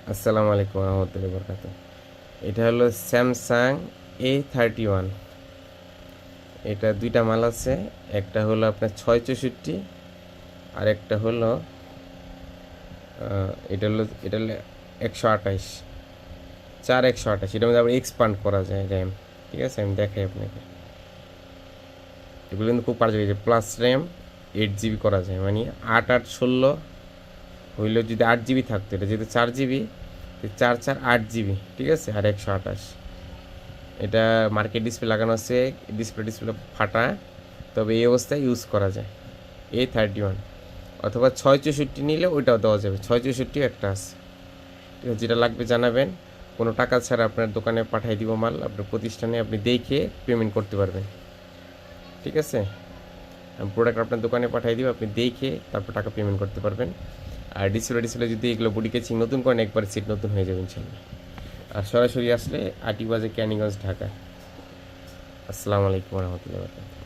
আসসালামু আলাইকুম রহমতুল্লাহি বরকাত। এটা হলো স্যামসাং A31। এটা দুইটা মাল আছে, একটা হলো আপনার 664 আর একটা হলো এটা হলো 128, 128। এটার মধ্যে আবার এক্সপান্ড করা যায় র্যাম। ঠিক আছে, আমি দেখাই আপনাকে। এগুলো কিন্তু খুব কার্যকরী, যে প্লাস র্যাম 8 GB করা যায়, মানে 8 8 16 হইলে যদি 8 GB থাকতো, এটা যেহেতু 4 GB, 4 4 8 GB। ঠিক আছে, আর 128। এটা মার্কেট ডিসপ্লে লাগানো আছে, ডিসপ্লে ফাটা, তবে এই অবস্থায় ইউজ করা যায়। A31 অথবা 664 নিলে ওইটাও দেওয়া যাবে, 664 একটা আছে। ঠিক আছে, যেটা লাগবে জানাবেন। কোনো টাকা ছাড়া আপনার দোকানে পাঠিয়ে দিব মাল, আপনার প্রতিষ্ঠানে আপনি দেখে পেমেন্ট করতে পারবেন। ঠিক আছে, প্রোডাক্ট আপনার দোকানে পাঠিয়ে দিব, আপনি দেখে তারপর টাকা পেমেন্ট করতে পারবেন। আর ডিসপ্লে যদি এগুলো বডি কেচিং নতুন করেন, একবার সিট নতুন হয়ে যাবে ইনশাল্লাহ। আর সরাসরি আসলে আটিবাজে, ক্যানিগঞ্জ, ঢাকা। আসসালামু আলাইকুম রহমতুল্লাহ।